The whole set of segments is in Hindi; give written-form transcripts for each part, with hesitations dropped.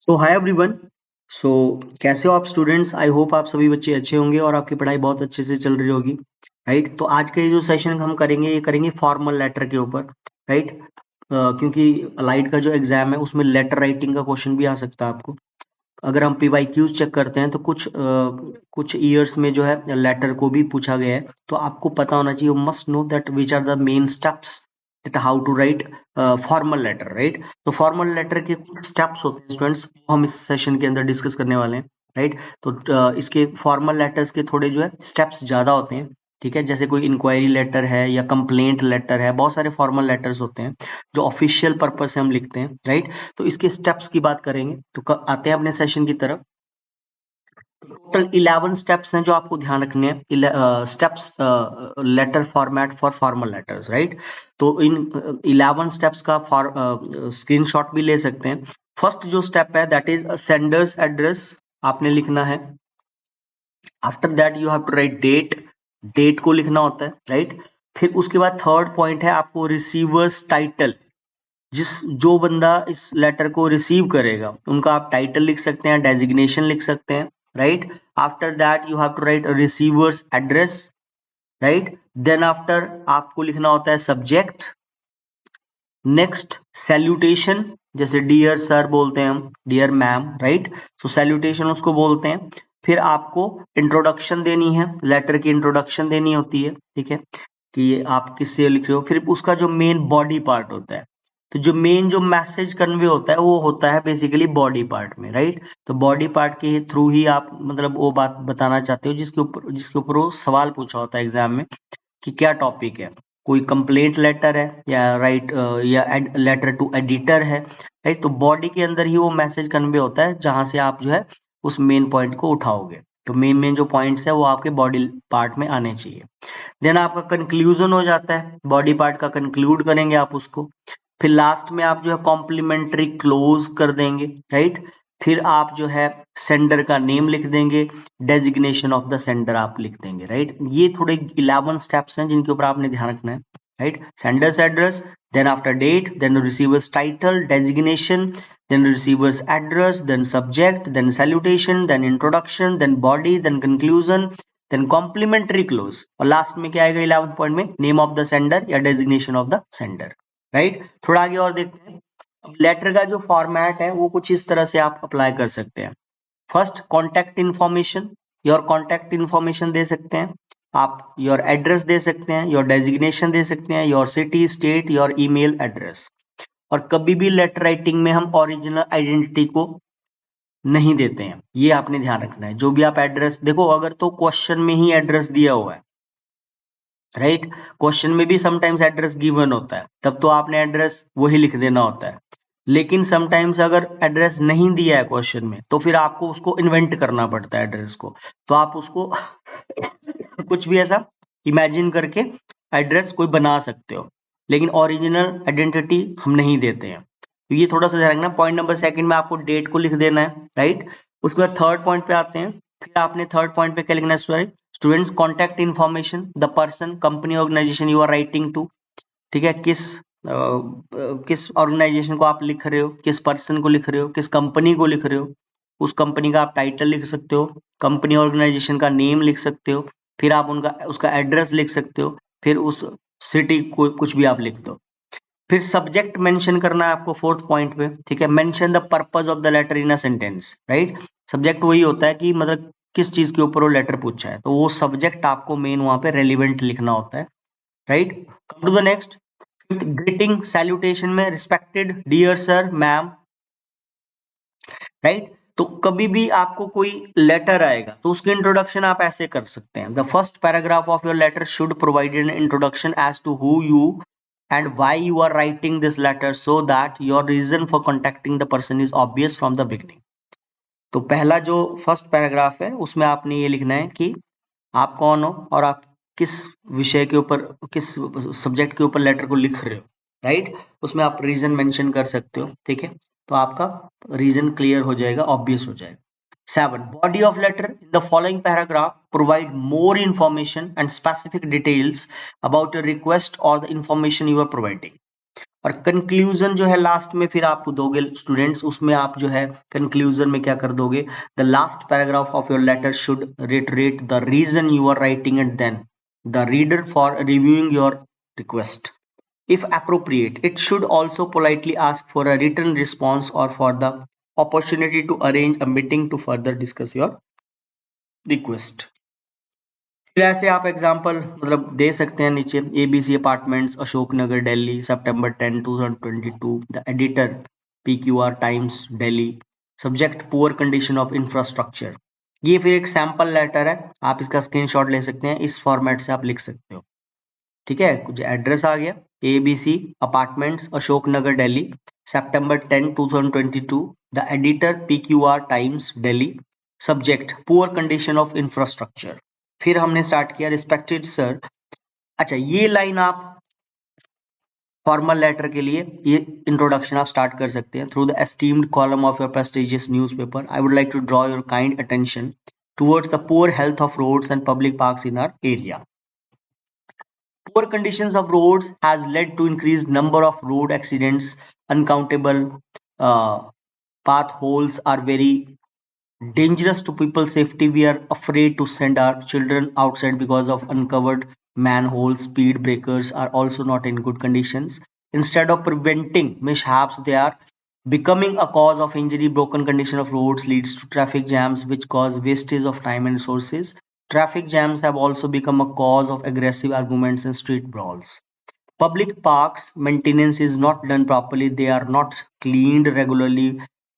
सो हाय एवरीवन। सो कैसे हो आप स्टूडेंट्स? आई होप आप सभी बच्चे अच्छे होंगे और आपकी पढ़ाई बहुत अच्छे से चल रही होगी। राइट, तो आज का ये जो सेशन हम करेंगे ये करेंगे फॉर्मल लेटर के ऊपर। राइट, क्योंकि लाइट का जो एग्जाम है उसमें लेटर राइटिंग का क्वेश्चन भी आ सकता है आपको। अगर हम पीवाईक्यूज चेक करते हैं तो कुछ ईयर्स में जो है लेटर को भी पूछा गया है, तो आपको पता होना चाहिए, you must know that which are the main steps that how to write formal letter. Right, तो फॉर्मल लेटर के कुछ स्टेप्स होते हैं स्टूडेंट्स, वो हम इस सेशन के अंदर डिस्कस करने वाले हैं। राइट, तो इसके फॉर्मल लेटर्स के थोड़े जो है स्टेप्स ज्यादा होते हैं। ठीक है, जैसे कोई इंक्वायरी लेटर है या कंप्लेंट लेटर है, बहुत सारे फॉर्मल लेटर्स होते हैं जो ऑफिशियल पर्पज से हम लिखते हैं। राइट, तो इसके स्टेप्स की बात करेंगे तो आते हैं अपने सेशन की तरफ। टोटल 11 स्टेप्स हैं जो आपको ध्यान रखने हैं। Steps letter format for formal letters. Right, तो इन 11 स्टेप्स का स्क्रीनशॉट भी ले सकते हैं। फर्स्ट जो स्टेप है दैट इज सेंडर्स एड्रेस, आपने लिखना है। After that you have to write date, date को लिखना होता है। राइट, फिर उसके बाद थर्ड पॉइंट है आपको रिसीवर्स टाइटल, जिस जो बंदा इस लेटर को रिसीव करेगा उनका आप टाइटल लिख सकते हैं, डेजिग्नेशन लिख सकते हैं। Right, after that you have to write receiver's address. Right, then after आपको लिखना होता है सब्जेक्ट। नेक्स्ट सैल्यूटेशन, जैसे डियर सर बोलते हैं हम, dear ma'am. Right, so salutation उसको बोलते हैं। फिर आपको इंट्रोडक्शन देनी है, लेटर की इंट्रोडक्शन देनी होती है। ठीक है, कि आप किससे लिख रहे हो। फिर उसका जो मेन बॉडी पार्ट होता है, तो जो मेन जो मैसेज कन्वे होता है वो होता है बेसिकली बॉडी पार्ट में। राइट, तो बॉडी पार्ट के थ्रू ही आप मतलब वो बात बताना चाहते हो जिसके ऊपर वो सवाल पूछा होता है एग्जाम में कि क्या टॉपिक है। कोई कंप्लेंट लेटर है या या लेटर टू एडिटर है। राइट, तो बॉडी के अंदर ही वो मैसेज कन्वे होता है जहां से आप जो है उस मेन पॉइंट को उठाओगे। तो मेन मेन जो पॉइंट्स है वो आपके बॉडी पार्ट में आने चाहिए। देन आपका कंक्लूजन हो जाता है, बॉडी पार्ट का कंक्लूड करेंगे आप उसको। फिर लास्ट में आप जो है कॉम्प्लीमेंट्री क्लोज कर देंगे। राइट, फिर आप जो है सेंडर का नेम लिख देंगे, डेजिग्नेशन ऑफ द सेंडर आप लिख देंगे। राइट, ये थोड़े 11 स्टेप्स हैं जिनके ऊपर आपने ध्यान रखना है। Right, sender's address, then after date, then receiver's title, designation, then receiver's address, then subject, then salutation, then introduction, then body, then conclusion, then complimentary close, और लास्ट में क्या आएगा 11th पॉइंट में, नेम ऑफ द सेंडर या designation of the sender. Right, थोड़ा आगे और देखते हैं। अब लेटर का जो फॉर्मेट है वो कुछ इस तरह से आप अप्लाई कर सकते हैं। First contact information, your contact information दे सकते हैं आप, योर एड्रेस दे सकते हैं, योर डेजिग्नेशन दे सकते हैं, your city state, your email address. और कभी भी लेटर राइटिंग में हम ओरिजिनल आइडेंटिटी को नहीं देते हैं, ये आपने ध्यान रखना है। जो भी आप एड्रेस देखो, अगर तो क्वेश्चन में ही एड्रेस दिया हुआ है, राइट, क्वेश्चन में भी समटाइम्स एड्रेस गिवन होता है, तब तो आपने एड्रेस वही लिख देना होता है। लेकिन समटाइम्स अगर एड्रेस नहीं दिया है क्वेश्चन में तो फिर आपको उसको इन्वेंट करना पड़ता है एड्रेस को, तो आप उसको कुछ भी ऐसा इमेजिन करके एड्रेस कोई बना सकते हो, लेकिन ओरिजिनल आइडेंटिटी हम नहीं देते हैं। तो ये थोड़ा सा ध्यान रखना। पॉइंट नंबर सेकंड में आपको डेट को लिख देना है। राइट, उसके बाद थर्ड पॉइंट पे आते हैं। फिर आपने थर्ड पॉइंट पे क्या लिखना है students? Contact information, the person, company, organisation you are writing to. ठीक है, किस ऑर्गेनाइजेशन को आप लिख रहे हो, किस पर्सन को लिख रहे हो, किस कंपनी को लिख रहे हो, उस कंपनी का आप टाइटल लिख सकते हो, कंपनी ऑर्गेनाइजेशन का नेम लिख सकते हो, फिर आप उनका उसका एड्रेस लिख सकते हो, फिर उस सिटी को कुछ भी आप लिख दो। फिर सब्जेक्ट मेंशन करना है आपको फोर्थ पॉइंट पे। ठीक है, mention the purpose of the letter in a sentence. Right, subject वही होता है कि मतलब किस चीज के ऊपर वो लेटर पूछा है, तो वो सब्जेक्ट आपको मेन वहां पे रेलिवेंट लिखना होता है। Right, come to the next. Greeting salutation में respected dear sir ma'am. Right, तो कभी भी आपको कोई लेटर आएगा तो उसकी इंट्रोडक्शन आप ऐसे कर सकते हैं, the first paragraph of your letter should provide an introduction as to who you and why you are writing this letter so that your reason for contacting the person is obvious from the beginning। तो पहला जो फर्स्ट पैराग्राफ है उसमें आपने ये लिखना है कि आप कौन हो और आप किस विषय के ऊपर, किस सब्जेक्ट के ऊपर लेटर को लिख रहे हो। राइट, उसमें आप रीजन मेंशन कर सकते हो। ठीक है, तो आपका रीजन क्लियर हो जाएगा, ऑब्वियस हो जाएगा। 7. Body of letter. In the following paragraph, provide more information and specific details about your request or the information you are providing. और कंक्लूजन जो है लास्ट में फिर आप दोगे स्टूडेंट्स, उसमें आप जो है कंक्लूजन में क्या कर दोगे, the last paragraph of your letter should reiterate the reason you are writing and then the reader for reviewing your request. If appropriate, it should also politely ask for a written response or for the opportunity to arrange a meeting to further discuss your request. फिर ऐसे आप एग्जाम्पल मतलब दे सकते हैं नीचे, ABC apartments Ashok Nagar Delhi September 10 2022, the editor PQR times Delhi, subject poor condition of infrastructure. ये फिर एक सैंपल लेटर है, आप इसका स्क्रीनशॉट ले सकते हैं, इस फॉर्मेट से आप लिख सकते हो. ठीक है, कुछ एड्रेस आ गया, ABC apartments Ashok Nagar Delhi September 10 2022, the editor PQR times Delhi, subject poor condition of infrastructure. फिर हमने स्टार्ट किया रिस्पेक्टेड सर. अच्छा, ये लाइन आप फॉर्मल लेटर के लिए ये इंट्रोडक्शन आप स्टार्ट कर सकते हैं. Through the esteemed column of your prestigious newspaper, I would like to draw your kind attention towards the poor health of roads and public parks in our area. Poor conditions of roads has led to increased number of road accidents. Uncountable path holes are very dangerous to people's safety. We are afraid to send our children outside because of uncovered manholes. Speed breakers are also not in good conditions. Instead of preventing mishaps, they are becoming a cause of injury. Broken condition of roads leads to traffic jams, which cause wastage of time and resources. Traffic jams have also become a cause of aggressive arguments and street brawls. Public parks maintenance is not done properly. They are not cleaned regularly.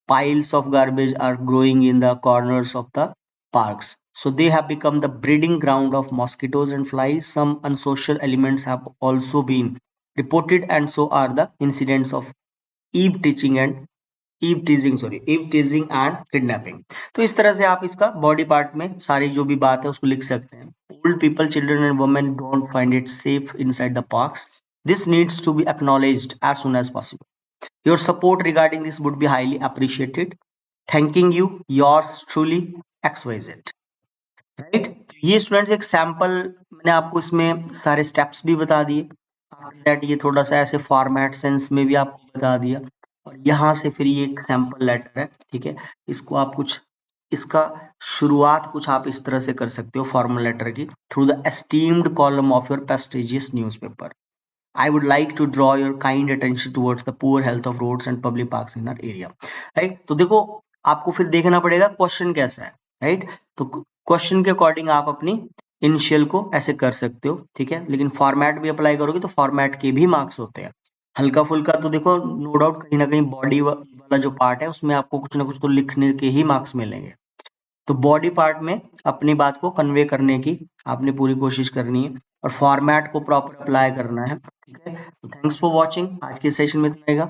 Piles of garbage are growing in the corners of the parks. So they have become the breeding ground of mosquitoes and flies. Some unsocial elements have also been reported, and so are the incidents of eve teaching and eve teasing and kidnapping. तो इस तरह से आप इसका बॉडी पार्ट में सारी जो भी बात है उसको लिख सकते हैं. Old people, children and women don't find it safe inside the parks. This needs to be acknowledged as soon as possible. Your support regarding this would be highly appreciated. Thanking you, yours truly, XYZ. Right. ये स्टूडेंट्स एक सैंपल मैंने आपको इसमें सारे स्टेप्स भी बता दिए. दैट ये थोड़ा सा ऐसे फॉर्मेट सेंस में भी आपको बता दिया. और यहाँ से फिर ये एक सैंपल लेटर है. ठीक है, इसको आप कुछ इसका शुरुआत कुछ आप इस तरह से कर सकते हो फॉर्मल लेटर की. Through the esteemed column of your prestigious newspaper, I would like to draw your kind attention towards the poor health of roads and public parks in our area. Right. तो देखो आपको फिर देखना पड़ेगा क्वेश्चन कैसा है. राइट. तो क्वेश्चन के अकॉर्डिंग आप अपनी इनिशियल को ऐसे कर सकते हो. ठीक है, लेकिन फॉर्मेट भी अप्लाई करोगे तो फॉर्मेट के भी मार्क्स होते हैं. हल्का फुल्का तो देखो नो डाउट कहीं ना कहीं बॉडी वाला जो पार्ट है उसमें आपको कुछ ना कुछ तो लिखने के ही मार्क्स मिलेंगे. तो बॉडी पार्ट में अपनी बात को कन्वे करने की आपने पूरी कोशिश करनी है और फॉर्मेट को प्रॉपर अप्लाई करना है. ठीक है, तो थैंक्स फॉर वॉचिंग. आज के सेशन में इतना रहेगा.